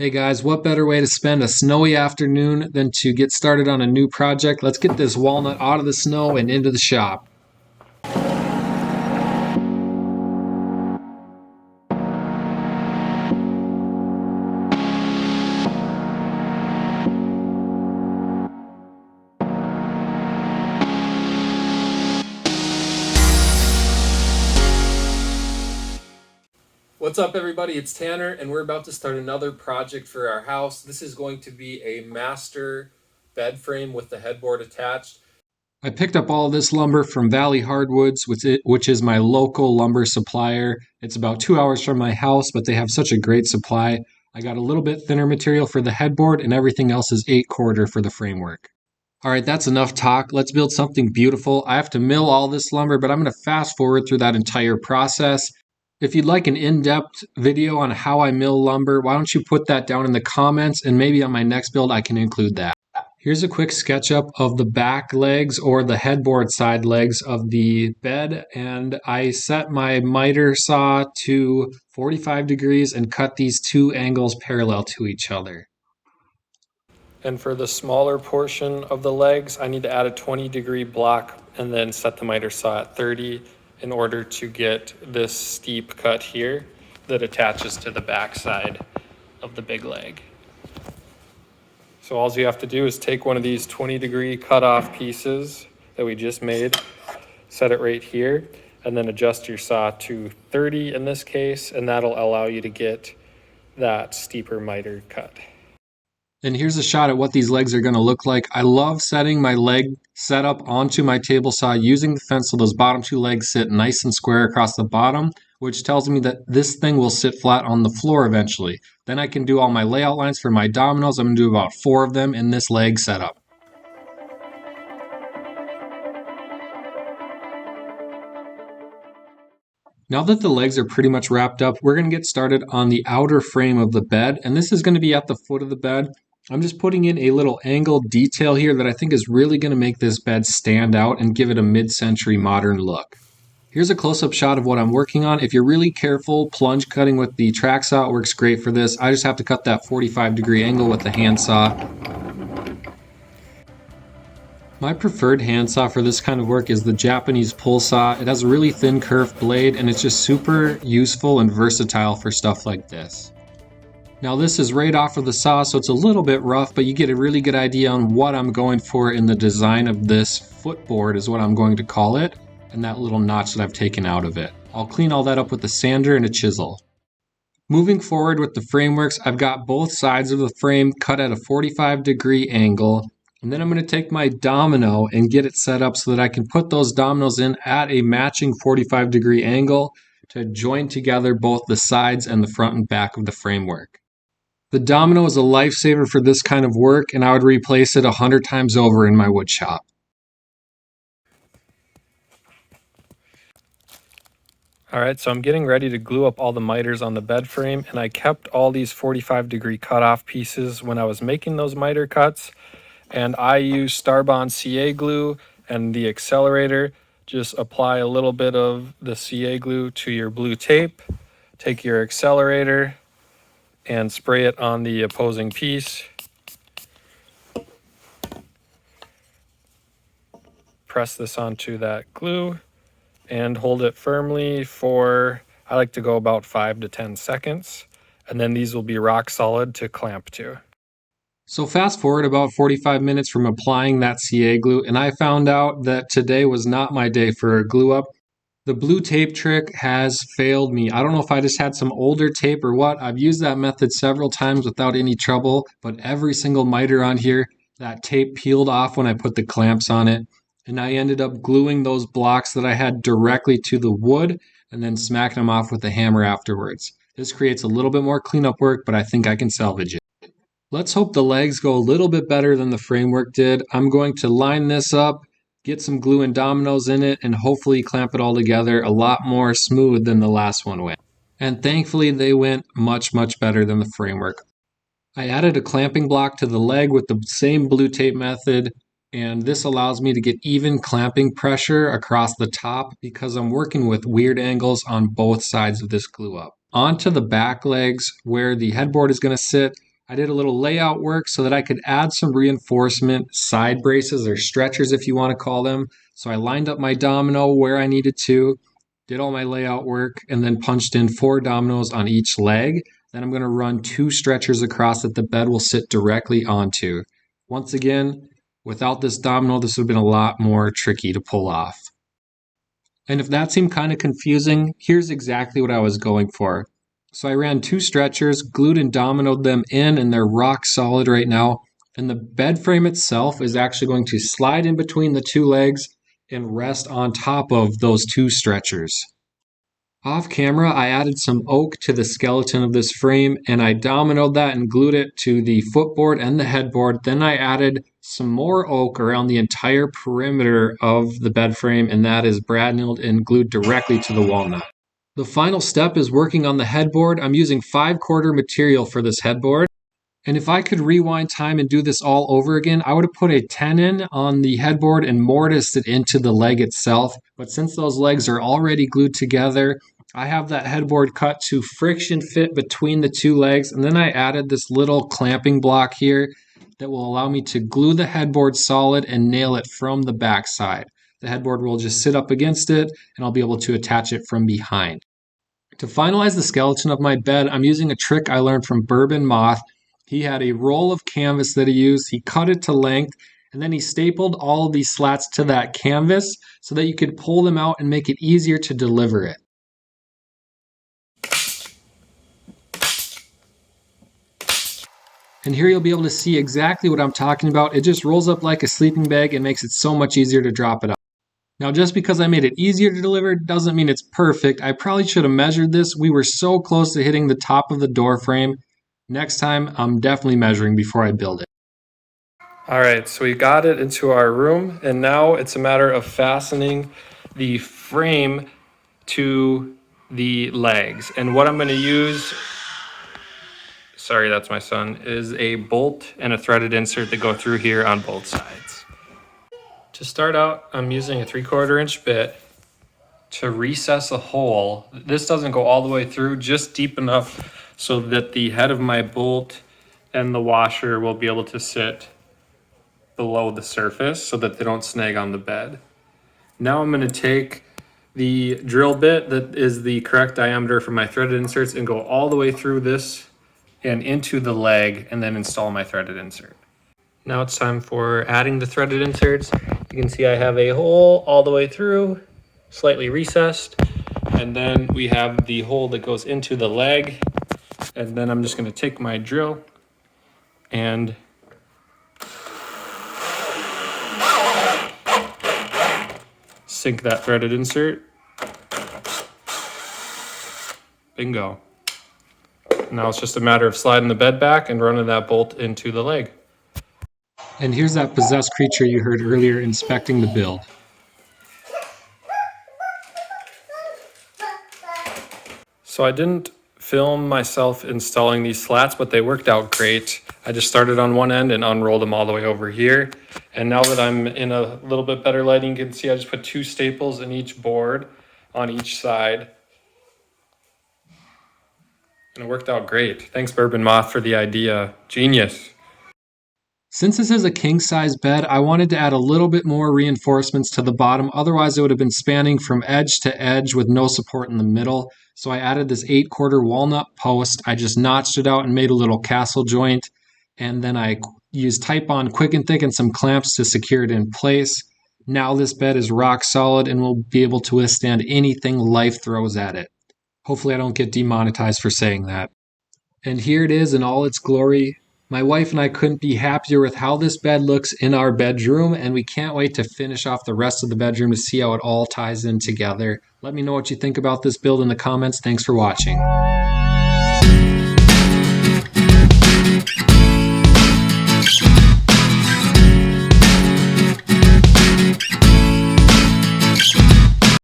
Hey guys, what better way to spend a snowy afternoon than to get started on a new project? Let's get this walnut out of the snow and into the shop. What's up everybody, it's Tanner and we're about to start another project for our house. This is going to be a master bed frame with the headboard attached. I picked up all this lumber from Valley Hardwoods, which is my local lumber supplier. It's about 2 hours from my house, but they have such a great supply. I got a little bit thinner material for the headboard and everything else is 8/4 for the framework. All right, that's enough talk. Let's build something beautiful. I have to mill all this lumber, but I'm going to fast forward through that entire process. If you'd like an in-depth video on how I mill lumber, why don't you put that down in the comments and maybe on my next build I can include that. Here's a quick SketchUp of the back legs or the headboard side legs of the bed, and I set my miter saw to 45 degrees and cut these two angles parallel to each other. And for the smaller portion of the legs, I need to add a 20-degree block and then set the miter saw at 30 in order to get this steep cut here that attaches to the back side of the big leg. So all you have to do is take one of these 20-degree cutoff pieces that we just made, set it right here, and then adjust your saw to 30 in this case, and that'll allow you to get that steeper miter cut. And here's a shot at what these legs are going to look like. I love setting my leg setup onto my table saw using the fence so those bottom two legs sit nice and square across the bottom, which tells me that this thing will sit flat on the floor eventually. Then I can do all my layout lines for my dominoes. I'm going to do about 4 of them in this leg setup. Now that the legs are pretty much wrapped up, we're going to get started on the outer frame of the bed, and this is going to be at the foot of the bed. I'm just putting in a little angled detail here that I think is really going to make this bed stand out and give it a mid-century modern look. Here's a close-up shot of what I'm working on. If you're really careful, plunge cutting with the track saw works great for this. I just have to cut that 45-degree angle with the handsaw. My preferred handsaw for this kind of work is the Japanese pull saw. It has a really thin curved blade and it's just super useful and versatile for stuff like this. Now this is right off of the saw, so it's a little bit rough, but you get a really good idea on what I'm going for in the design of this footboard is what I'm going to call it, and that little notch that I've taken out of it. I'll clean all that up with a sander and a chisel. Moving forward with the frameworks, I've got both sides of the frame cut at a 45-degree angle, and then I'm going to take my domino and get it set up so that I can put those dominoes in at a matching 45-degree angle to join together both the sides and the front and back of the framework. The domino is a lifesaver for this kind of work, and I would replace it 100 times over in my wood shop. All right, so I'm getting ready to glue up all the miters on the bed frame, and I kept all these 45-degree cutoff pieces when I was making those miter cuts, and I use Starbond CA glue and the accelerator. Just apply a little bit of the CA glue to your blue tape, take your accelerator, and spray it on the opposing piece. Press this onto that glue and hold it firmly for, I like to go about 5 to 10 seconds, and then these will be rock solid to clamp to. So fast forward about 45 minutes from applying that CA glue, and I found out that today was not my day for a glue up. The blue tape trick has failed me. I don't know if I just had some older tape or what. I've used that method several times without any trouble, but every single miter on here, that tape peeled off when I put the clamps on it, and I ended up gluing those blocks that I had directly to the wood and then smacking them off with a hammer afterwards. This creates a little bit more cleanup work, but I think I can salvage it. Let's hope the legs go a little bit better than the framework did. I'm going to line this up, get some glue and dominoes in it, and hopefully clamp it all together a lot more smooth than the last one went. And thankfully they went much, much better than the framework. I added a clamping block to the leg with the same blue tape method, and this allows me to get even clamping pressure across the top because I'm working with weird angles on both sides of this glue up. Onto the back legs where the headboard is going to sit, I did a little layout work so that I could add some reinforcement side braces or stretchers if you want to call them. So I lined up my domino where I needed to, did all my layout work, and then punched in 4 dominoes on each leg. Then I'm going to run 2 stretchers across that the bed will sit directly onto. Once again, without this domino, this would have been a lot more tricky to pull off. And if that seemed kind of confusing, here's exactly what I was going for. So I ran 2 stretchers, glued and dominoed them in, and they're rock solid right now. And the bed frame itself is actually going to slide in between the 2 legs and rest on top of those 2 stretchers. Off camera, I added some oak to the skeleton of this frame, and I dominoed that and glued it to the footboard and the headboard. Then I added some more oak around the entire perimeter of the bed frame, and that is brad nailed and glued directly to the walnut. The final step is working on the headboard. I'm using 5/4 material for this headboard. And if I could rewind time and do this all over again, I would have put a tenon on the headboard and mortised it into the leg itself. But since those legs are already glued together, I have that headboard cut to friction fit between the 2 legs. And then I added this little clamping block here that will allow me to glue the headboard solid and nail it from the back side. The headboard will just sit up against it, and I'll be able to attach it from behind. To finalize the skeleton of my bed, I'm using a trick I learned from Bourbon Moth. He had a roll of canvas that he used. He cut it to length, and then he stapled all of these slats to that canvas so that you could pull them out and make it easier to deliver it. And here you'll be able to see exactly what I'm talking about. It just rolls up like a sleeping bag and makes it so much easier to drop it off. Now, just because I made it easier to deliver doesn't mean it's perfect. I probably should have measured this. We were so close to hitting the top of the door frame. Next time, I'm definitely measuring before I build it. All right, so we got it into our room, and now it's a matter of fastening the frame to the legs. And what I'm going to use, sorry, that's my son, is a bolt and a threaded insert that go through here on both sides. To start out, I'm using a 3/4 inch bit to recess a hole. This doesn't go all the way through, just deep enough so that the head of my bolt and the washer will be able to sit below the surface so that they don't snag on the bed. Now I'm going to take the drill bit that is the correct diameter for my threaded inserts and go all the way through this and into the leg and then install my threaded insert. Now it's time for adding the threaded inserts. You can see I have a hole all the way through, slightly recessed, and then we have the hole that goes into the leg. And then I'm just going to take my drill and sink that threaded insert. Bingo. Now it's just a matter of sliding the bed back and running that bolt into the leg. And here's that possessed creature you heard earlier inspecting the build. So I didn't film myself installing these slats, but they worked out great. I just started on one end and unrolled them all the way over here. And now that I'm in a little bit better lighting, you can see I just put 2 staples in each board on each side. And it worked out great. Thanks, Bourbon Moth, for the idea. Genius. Since this is a king-size bed, I wanted to add a little bit more reinforcements to the bottom. Otherwise, it would have been spanning from edge to edge with no support in the middle. So I added this 8/4 walnut post. I just notched it out and made a little castle joint. And then I used Titebond Quick and Thick and some clamps to secure it in place. Now this bed is rock solid and will be able to withstand anything life throws at it. Hopefully I don't get demonetized for saying that. And here it is in all its glory. My wife and I couldn't be happier with how this bed looks in our bedroom, and we can't wait to finish off the rest of the bedroom to see how it all ties in together. Let me know what you think about this build in the comments. Thanks for watching.